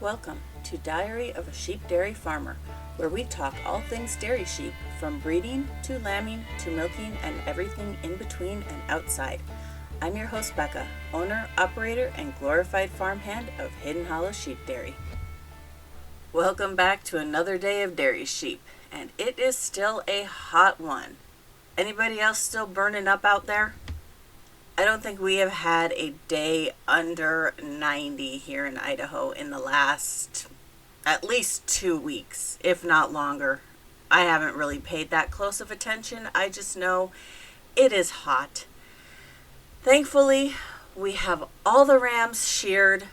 Welcome to Diary of a Sheep Dairy Farmer, where we talk all things dairy sheep, from breeding to lambing to milking and everything in between and outside. I'm your host, Becca, owner, operator, and glorified farmhand of Hidden Hollow Sheep Dairy. Welcome back to another day of dairy sheep, and it is still a hot one. Anybody else still burning up out there? I don't think we have had a day under 90 here in Idaho in the last at least 2 weeks, if not longer. I haven't really paid that close of attention. I just know it is hot. Thankfully, we have all the rams sheared.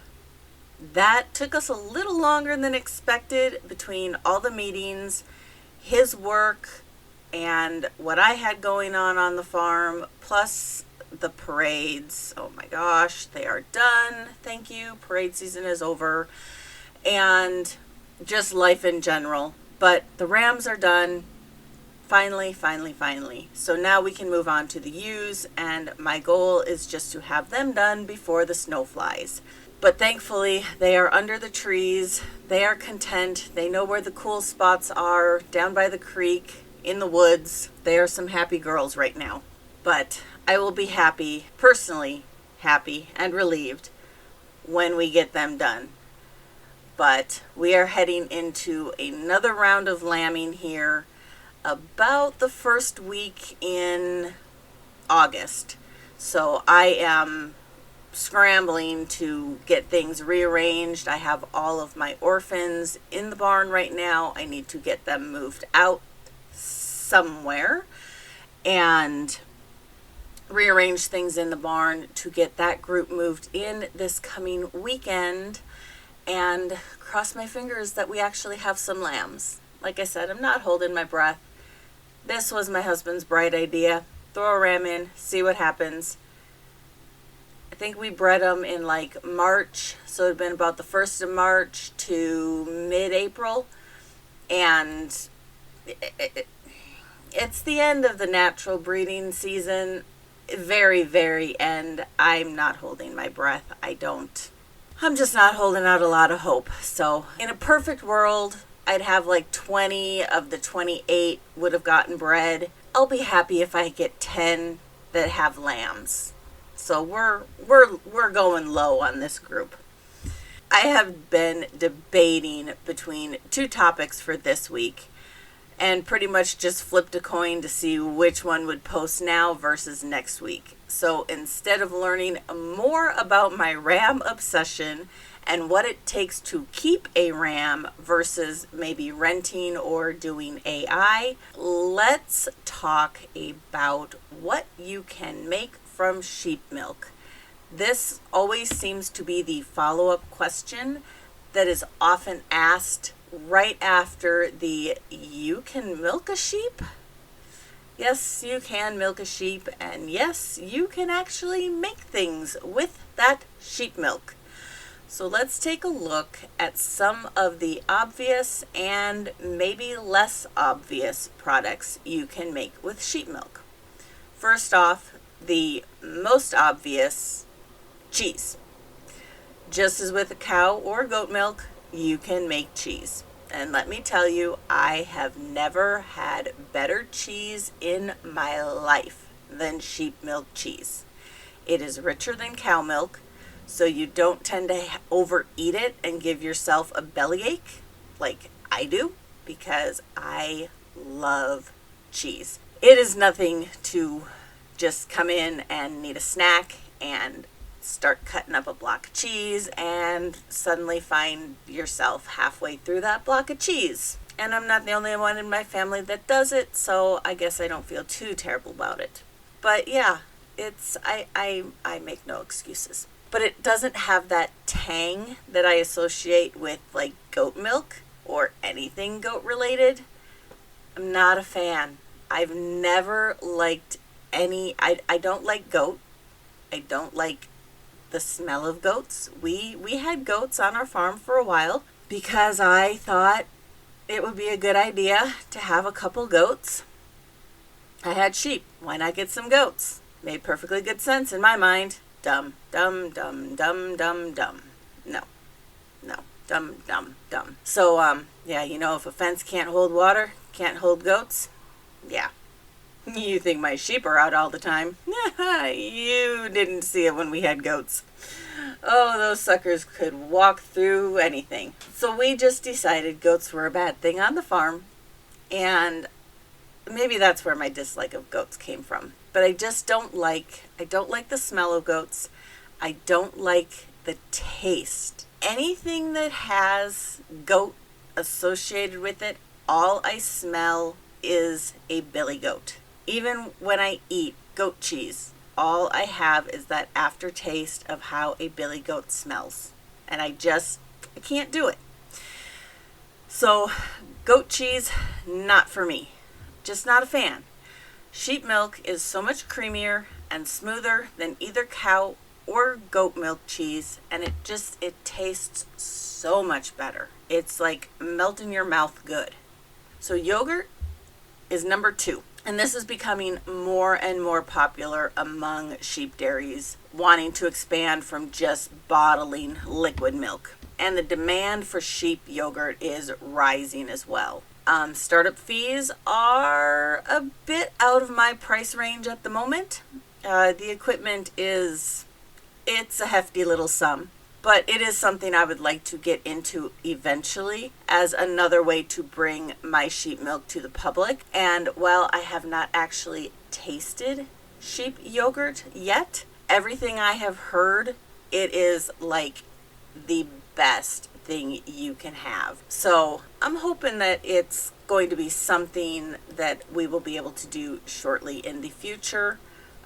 That took us a little longer than expected between all the meetings, his work, and what I had going on the farm, plus the parades. Oh my gosh, they are done. Thank you. Parade season is over. And just life in general. But the rams are done. Finally. So now we can move on to the ewes, and my goal is just to have them done before the snow flies. But thankfully, they are under the trees. They are content. They know where the cool spots are, down by the creek, in the woods. They are some happy girls right now. But I will be happy, personally happy and relieved when we get them done. But we are heading into another round of lambing here about the first week in August. So I am scrambling to get things rearranged. I have all of my orphans in the barn right now. I need to get them moved out somewhere and rearrange things in the barn to get that group moved in this coming weekend, and cross my fingers that we actually have some lambs. Like I said, I'm not holding my breath. This was my husband's bright idea. Throw a ram in, see what happens. I think we bred them in like March, so it had been about the 1st of March to mid-April, and it's the end of the natural breeding season. Very end. I'm not holding my breath. I'm just not holding out a lot of hope. So in a perfect world, I'd have like 20 of the 28 would have gotten bred. I'll be happy if I get 10 that have lambs. So we're going low on this group. I have been debating between two topics for this week, and pretty much just flipped a coin to see which one would post now versus next week. So instead of learning more about my ram obsession and what it takes to keep a ram versus maybe renting or doing AI, let's talk about what you can make from sheep milk. This always seems to be the follow-up question that is often asked right after the "you can milk a sheep?" Yes, you can milk a sheep, and yes, you can actually make things with that sheep milk. So let's take a look at some of the obvious and maybe less obvious products you can make with sheep milk. First off, the most obvious, cheese. Just as with a cow or goat milk, you can make cheese. And let me tell you, I have never had better cheese in my life than sheep milk cheese. It is richer than cow milk, so you don't tend to overeat it and give yourself a bellyache like I do, because I love cheese. It is nothing to just come in and need a snack and start cutting up a block of cheese and suddenly find yourself halfway through that block of cheese. And I'm not the only one in my family that does it, so I guess I don't feel too terrible about it. But yeah, I make no excuses. But it doesn't have that tang that I associate with like goat milk or anything goat related. I'm not a fan. I've never liked I don't like goat. I don't like the smell of goats. We had goats on our farm for a while because I thought it would be a good idea to have a couple goats. I had sheep. Why not get some goats? Made perfectly good sense in my mind. Dumb. No. Dumb, dumb, dumb. So, yeah, if a fence can't hold water, can't hold goats, yeah. You think my sheep are out all the time? You didn't see it when we had goats. Oh, those suckers could walk through anything. So we just decided goats were a bad thing on the farm, and maybe that's where my dislike of goats came from. But I don't like the smell of goats. I don't like the taste. Anything that has goat associated with it, all I smell is a billy goat. Even when I eat goat cheese, all I have is that aftertaste of how a billy goat smells. And I can't do it. So, goat cheese, not for me. Just not a fan. Sheep milk is so much creamier and smoother than either cow or goat milk cheese, and it tastes so much better. It's like melt in your mouth good. So yogurt is number 2. And this is becoming more and more popular among sheep dairies, wanting to expand from just bottling liquid milk. And the demand for sheep yogurt is rising as well. Startup fees are a bit out of my price range at the moment. The equipment it's a hefty little sum, but it is something I would like to get into eventually as another way to bring my sheep milk to the public. And while I have not actually tasted sheep yogurt yet, everything I have heard, it is like the best thing you can have. So I'm hoping that it's going to be something that we will be able to do shortly in the future.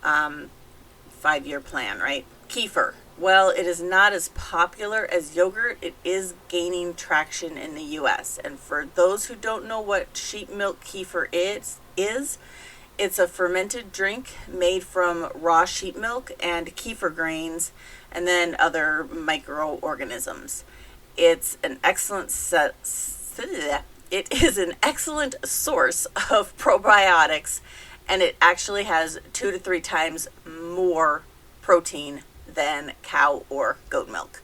5-year plan, right? Kefir. Well, it is not as popular as yogurt. It is gaining traction in the U.S. And for those who don't know what sheep milk kefir is, it's a fermented drink made from raw sheep milk and kefir grains and then other microorganisms. It's an excellent It is an excellent source of probiotics, and it actually has 2 to 3 times more protein than cow or goat milk.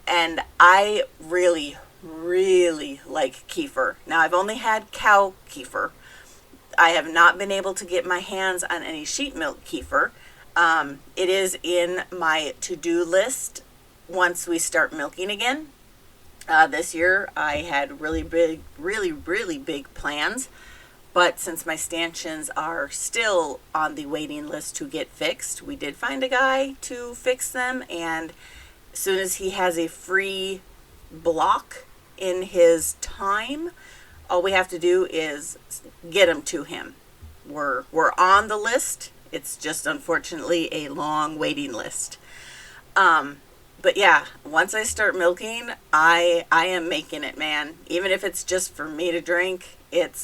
And I really, really like kefir. Now, I've only had cow kefir. I have not been able to get my hands on any sheep milk kefir. It is in my to-do list once we start milking again. This year, I had really big plans. But since my stanchions are still on the waiting list to get fixed, we did find a guy to fix them. And as soon as he has a free block in his time, all we have to do is get them to him. We're on the list. It's just unfortunately a long waiting list. But yeah, once I start milking, I am making it, man. Even if it's just for me to drink, it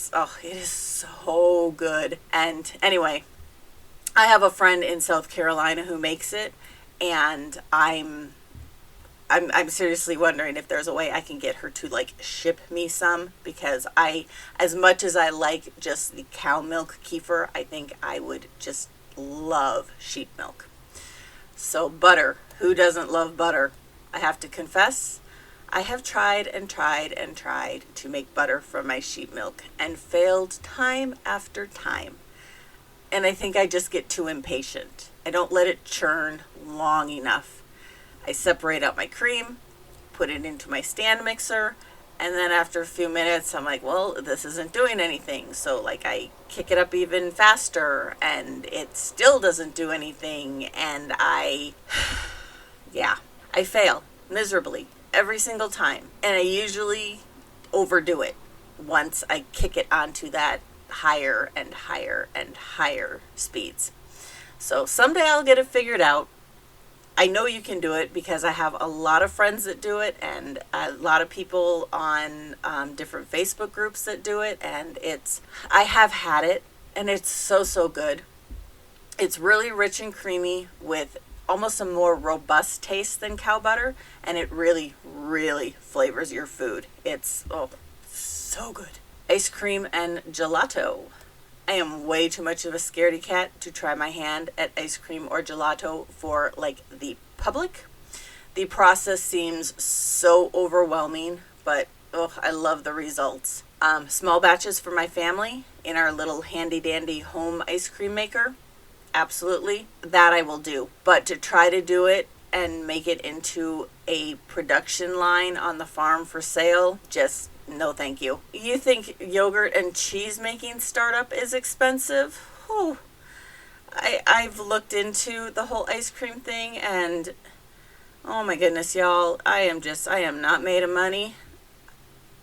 is so good. And anyway, I have a friend in South Carolina who makes it, and I'm seriously wondering if there's a way I can get her to like ship me some, because as much as I like just the cow milk kefir, I think I would just love sheep milk. So butter. Who doesn't love butter? I have to confess, I have tried and tried and tried to make butter from my sheep milk and failed time after time. And I think I just get too impatient. I don't let it churn long enough. I separate out my cream, put it into my stand mixer, and then after a few minutes, I'm like, well, this isn't doing anything. So like I kick it up even faster and it still doesn't do anything. And I fail miserably every single time. And I usually overdo it once I kick it onto that higher and higher and higher speeds. So someday I'll get it figured out. I know you can do it because I have a lot of friends that do it and a lot of people on different Facebook groups that do it. And I have had it and it's so good. It's really rich and creamy with almost a more robust taste than cow butter, and it really flavors your food. It's so good. Ice cream and gelato. I am way too much of a scaredy cat to try my hand at ice cream or gelato for like the public. The process seems so overwhelming, but oh, I love the results. Small batches for my family in our little handy dandy home ice cream maker. Absolutely. That I will do. But to try to do it and make it into a production line on the farm for sale, just no thank you. You think yogurt and cheese making startup is expensive? Whew. I've looked into the whole ice cream thing, and oh my goodness, y'all, I am not made of money.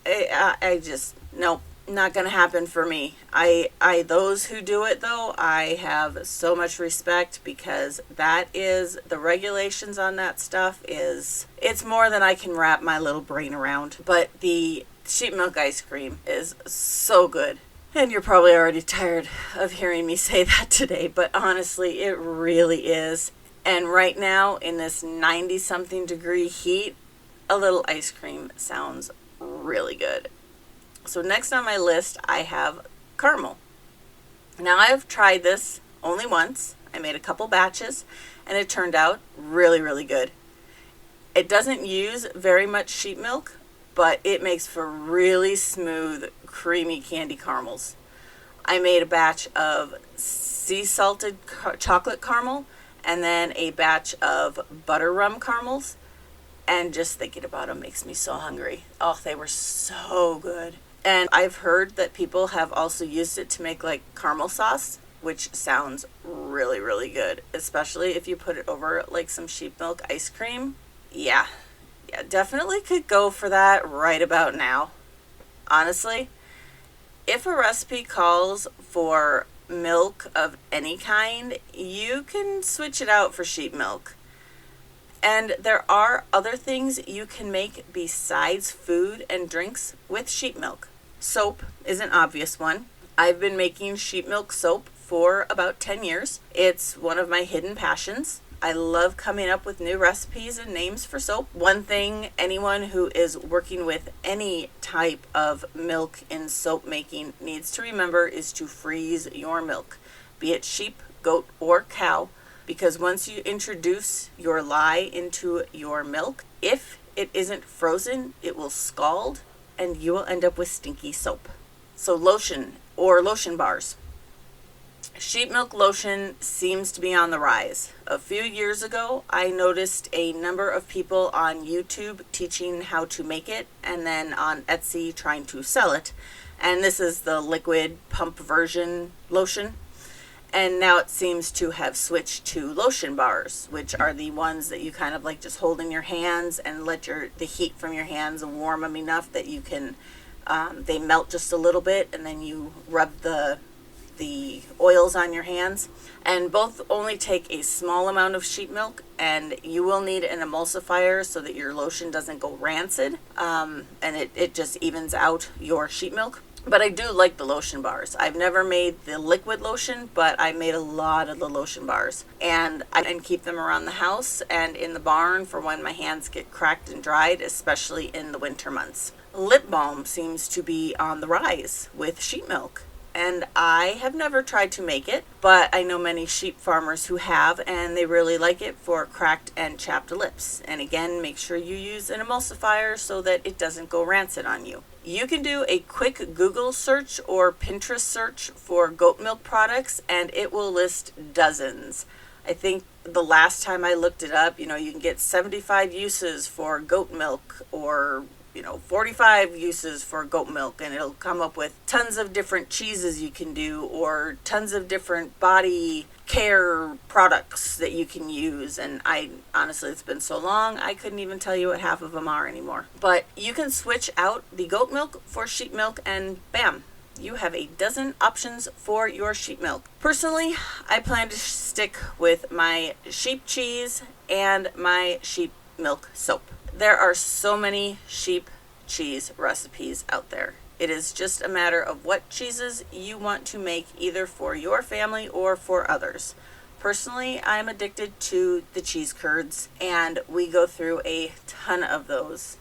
I just, nope, not gonna happen for me. Those who do it though, I have so much respect, because that is, the regulations on that stuff it's more than I can wrap my little brain around. But the sheep milk ice cream is so good. And you're probably already tired of hearing me say that today, but honestly, it really is. And right now, in this 90-something degree heat, a little ice cream sounds really good. So next on my list, I have caramel. Now, I've tried this only once. I made a couple batches, and it turned out really, really good. It doesn't use very much sheep milk, but it makes for really smooth, creamy candy caramels. I made a batch of sea salted chocolate caramel, and then a batch of butter rum caramels. And just thinking about them makes me so hungry. Oh, they were so good. And I've heard that people have also used it to make like caramel sauce, which sounds really, really good, especially if you put it over like some sheep milk ice cream. Yeah, definitely could go for that right about now. Honestly, if a recipe calls for milk of any kind, you can switch it out for sheep milk. And there are other things you can make besides food and drinks with sheep milk. Soap is an obvious one. I've been making sheep milk soap for about 10 years. It's one of my hidden passions. I love coming up with new recipes and names for soap. One thing anyone who is working with any type of milk in soap making needs to remember is to freeze your milk, be it sheep, goat, or cow, because once you introduce your lye into your milk, if it isn't frozen, it will scald and you will end up with stinky soap. So lotion or lotion bars. Sheep milk lotion seems to be on the rise. A few years ago, I noticed a number of people on YouTube teaching how to make it, and then on Etsy trying to sell it. And this is the liquid pump version lotion. And now it seems to have switched to lotion bars, which are the ones that you kind of like just hold in your hands and let the heat from your hands warm them enough that you can, they melt just a little bit, and then you rub the oils on your hands. And both only take a small amount of sheep milk, and you will need an emulsifier so that your lotion doesn't go rancid, and it just evens out your sheep milk. But I do like the lotion bars. I've never made the liquid lotion, but I made a lot of the lotion bars. And I can keep them around the house and in the barn for when my hands get cracked and dried, especially in the winter months. Lip balm seems to be on the rise with sheep milk. And I have never tried to make it, but I know many sheep farmers who have, and they really like it for cracked and chapped lips. And again, make sure you use an emulsifier so that it doesn't go rancid on you. You can do a quick Google search or Pinterest search for goat milk products, and it will list dozens. I think the last time I looked it up, you can get 75 uses for goat milk, or 45 uses for goat milk, and it'll come up with tons of different cheeses you can do, or tons of different body care products that you can use. And honestly, it's been so long, I couldn't even tell you what half of them are anymore. But you can switch out the goat milk for sheep milk, and bam, you have a dozen options for your sheep milk. Personally, I plan to stick with my sheep cheese and my sheep milk soap. There are so many sheep cheese recipes out there. It is just a matter of what cheeses you want to make, either for your family or for others. Personally, I'm addicted to the cheese curds, and we go through a ton of those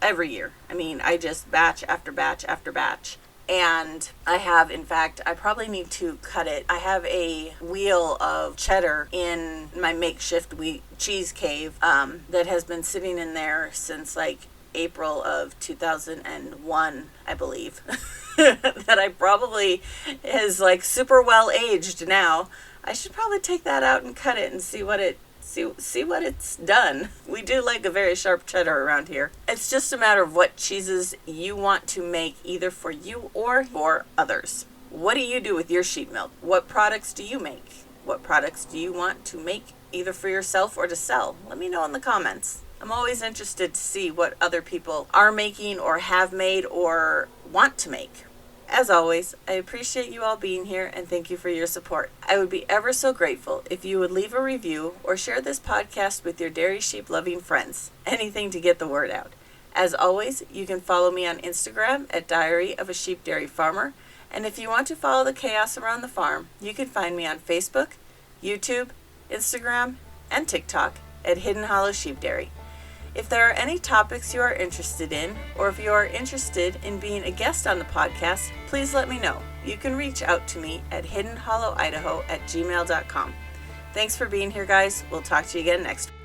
every year. I just batch after batch after batch. And I have, in fact, I probably need to cut it. I have a wheel of cheddar in my makeshift cheese cave that has been sitting in there since like April of 2001, I believe. That I probably is like super well aged now. I should probably take that out and cut it and see what it's done. We do like a very sharp cheddar around here. It's just a matter of what cheeses you want to make, either for you or for others. What do you do with your sheep milk? What products do you make? What products do you want to make, either for yourself or to sell? Let me know in the comments. I'm always interested to see what other people are making or have made or want to make. As always, I appreciate you all being here and thank you for your support. I would be ever so grateful if you would leave a review or share this podcast with your dairy sheep loving friends. Anything to get the word out. As always, you can follow me on Instagram at Diary of a Sheep Dairy Farmer. And if you want to follow the chaos around the farm, you can find me on Facebook, YouTube, Instagram, and TikTok at Hidden Hollow Sheep Dairy. If there are any topics you are interested in, or if you are interested in being a guest on the podcast, please let me know. You can reach out to me at hiddenhollowidaho@gmail.com. Thanks for being here, guys. We'll talk to you again next week.